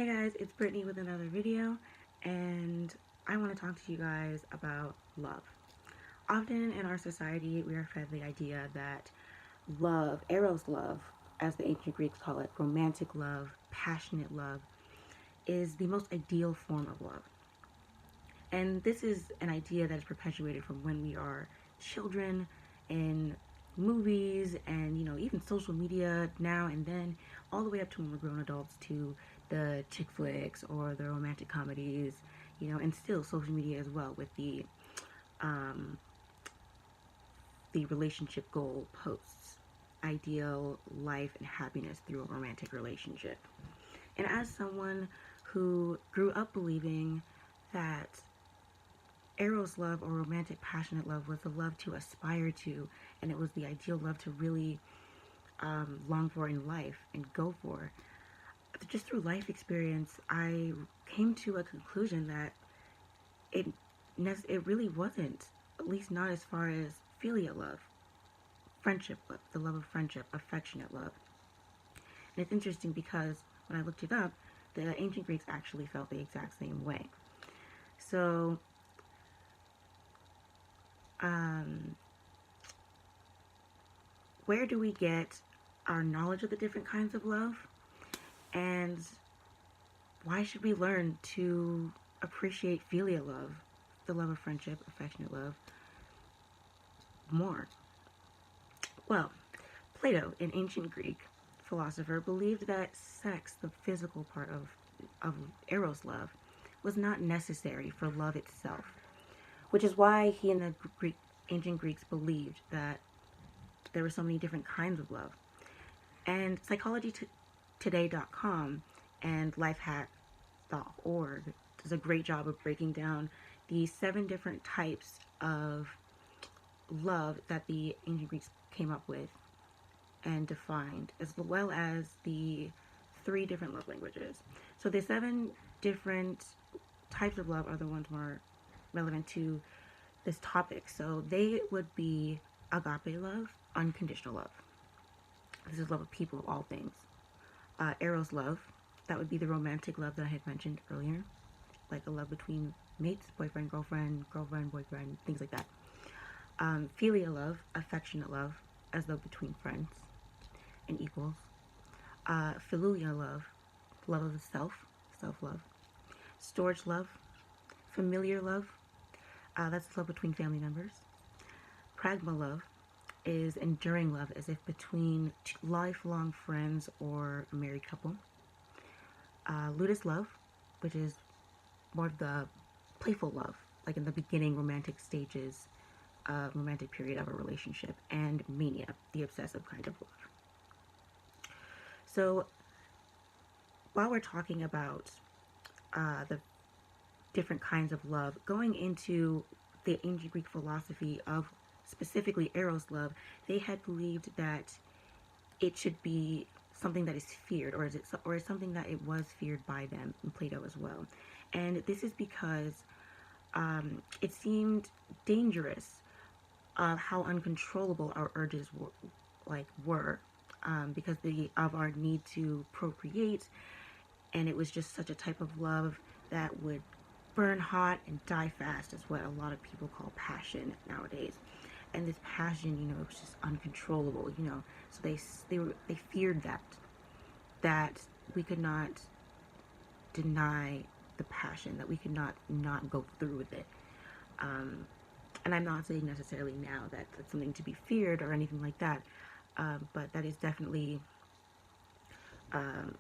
Hey guys, it's Brittany with another video, and I want to talk to you guys about love. Often in our society, we are fed the idea that love, eros love, as the ancient Greeks call it, romantic love, passionate love, is the most ideal form of love. And this is an idea that is perpetuated from when we are children in movies and, even social media now and then, all the way up to when we're grown adults to the chick flicks or the romantic comedies, and still social media as well with um, the relationship goal posts, ideal life and happiness through a romantic relationship. And as someone who grew up believing that eros love or romantic passionate love was the love to aspire to, and it was the ideal love to really long for in life and go for, just through life experience, I came to a conclusion that it it really wasn't, at least not as far as filial love, friendship love, the love of friendship, affectionate love. And it's interesting because when I looked it up, the ancient Greeks actually felt the exact same way. So, where do we get our knowledge of the different kinds of love? And why should we learn to appreciate filial love, the love of friendship, affectionate love, more? Well, Plato, an ancient Greek philosopher, believed that sex, the physical part of eros love, was not necessary for love itself, which is why he and the ancient Greeks believed that there were so many different kinds of love. And psychologytoday.com and lifehack.org does a great job of breaking down the 7 different types of love that the ancient Greeks came up with and defined, as well as the 3 different love languages. So the 7 different types of love are the ones more relevant to this topic. So they would be agape love, unconditional love. This is love of people, of all things. Eros love, that would be the romantic love that I had mentioned earlier, like a love between mates, boyfriend, girlfriend, boyfriend, things like that. Filial love, affectionate love, as though between friends and equals. Philia love, love of the self, self-love. Storge love, familiar love, that's love between family members. Pragma love is enduring love, as if between lifelong friends or a married couple. Ludus love, which is more of the playful love, like in the beginning romantic stages, romantic period of a relationship. And mania, the obsessive kind of love. So while we're talking about the different kinds of love, going into the ancient Greek philosophy of specifically eros love, they had believed that it should be something that is feared, or is something that it was feared by them, in Plato as well. And this is because it seemed dangerous of how uncontrollable our urges were, because of our need to procreate, and it was just such a type of love that would burn hot and die fast, is what a lot of people call passion nowadays. And this passion, it was just uncontrollable, so they feared that we could not deny the passion, that we could not go through with it. And I'm not saying necessarily now that that's something to be feared or anything like that, but that is definitely a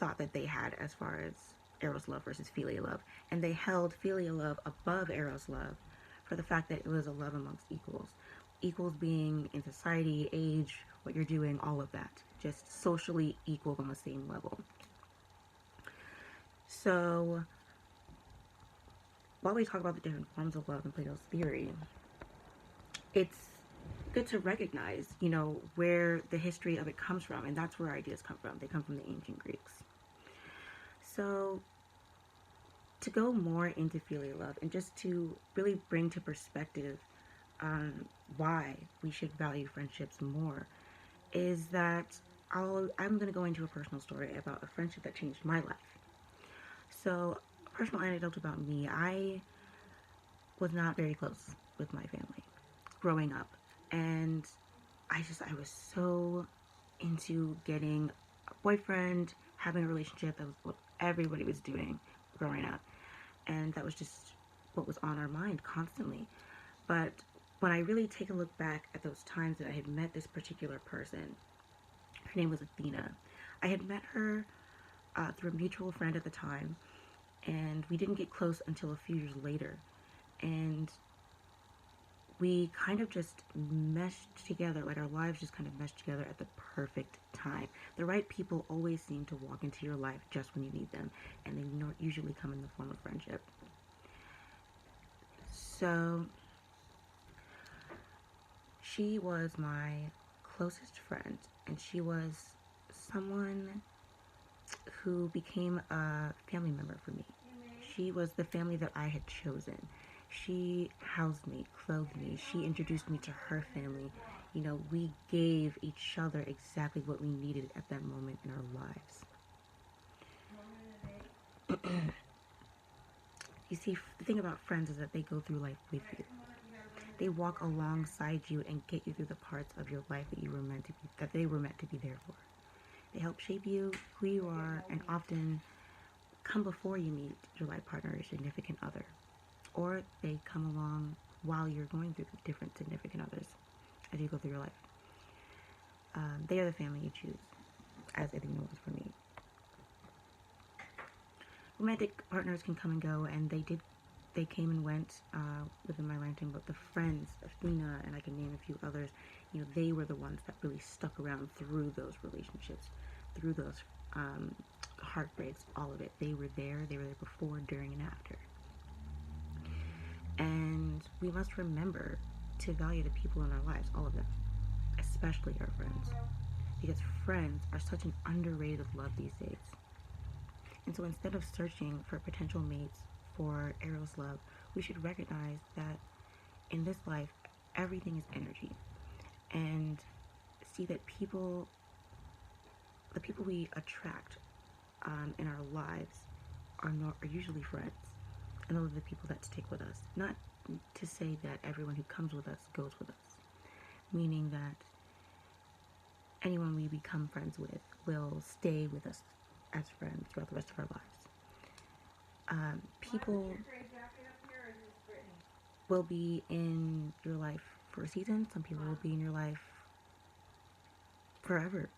thought that they had as far as eros love versus filial love. And they held filial love above eros love for the fact that it was a love amongst equals. Equals being in society, age, what you're doing, all of that. Just socially equal on the same level. So, while we talk about the different forms of love in Plato's theory, it's good to recognize, where the history of it comes from, and that's where ideas come from. They come from the ancient Greeks. So, to go more into filial love, and just to really bring to perspective why we should value friendships more, is that I'm going to go into a personal story about a friendship that changed my life. So, a personal anecdote about me. I was not very close with my family growing up. And I was so into getting a boyfriend, having a relationship. That was what everybody was doing growing up. And that was just what was on our mind constantly. But when I really take a look back at those times that I had met this particular person, her name was Athena. I had met her through a mutual friend at the time, and we didn't get close until a few years later. And we kind of just meshed together, like our lives just kind of meshed together at the perfect time. The right people always seem to walk into your life just when you need them, and they usually come in the form of friendship. So she was my closest friend, and she was someone who became a family member for me. She was the family that I had chosen. She housed me, clothed me. She introduced me to her family. You know, we gave each other exactly what we needed at that moment in our lives. You see, the thing about friends is that they go through life with you. They walk alongside you and get you through the parts of your life that they were meant to be there for. They help shape you, who you are, and often come before you meet your life partner or significant other. Or they come along while you're going through different significant others as you go through your life. They are the family you choose, as Athena was for me. Romantic partners can come and go, and they came and went within my lifetime, but the friends, Athena, and I can name a few others, you know, they were the ones that really stuck around through those relationships, through those heartbreaks, all of it. They were there before, during, and after. And we must remember to value the people in our lives, all of them, especially our friends, because friends are such an underrated love these days. And so instead of searching for potential mates for Eros love, we should recognize that in this life, everything is energy. And see that the people we attract in our lives are usually friends. And those are the people that stick with us. Not to say that everyone who comes with us goes with us. Meaning that anyone we become friends with will stay with us as friends throughout the rest of our lives. People will be in your life for a season. Some people will be in your life forever.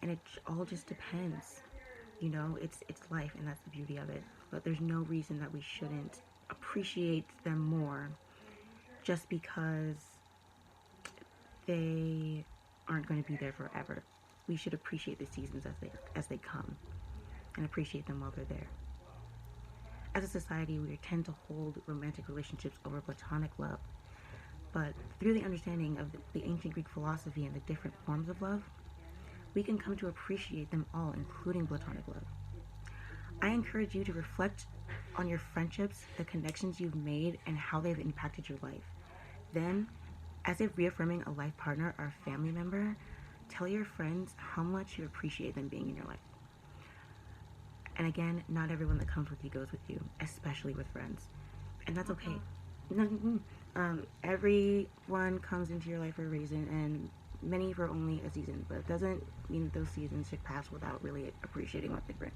And it all just depends. You know, it's life, and that's the beauty of it. But there's no reason that we shouldn't appreciate them more just because they aren't going to be there forever. We should appreciate the seasons as they come, and appreciate them while they're there. As a society, we tend to hold romantic relationships over platonic love, but through the understanding of the ancient Greek philosophy and the different forms of love, we can come to appreciate them all, including platonic love. I encourage you to reflect on your friendships, the connections you've made, and how they've impacted your life. Then, as if reaffirming a life partner or a family member, tell your friends how much you appreciate them being in your life. And again, not everyone that comes with you goes with you, especially with friends. And that's okay. Everyone comes into your life for a reason, and many for only a season, but it doesn't mean that those seasons should pass without really appreciating what they bring.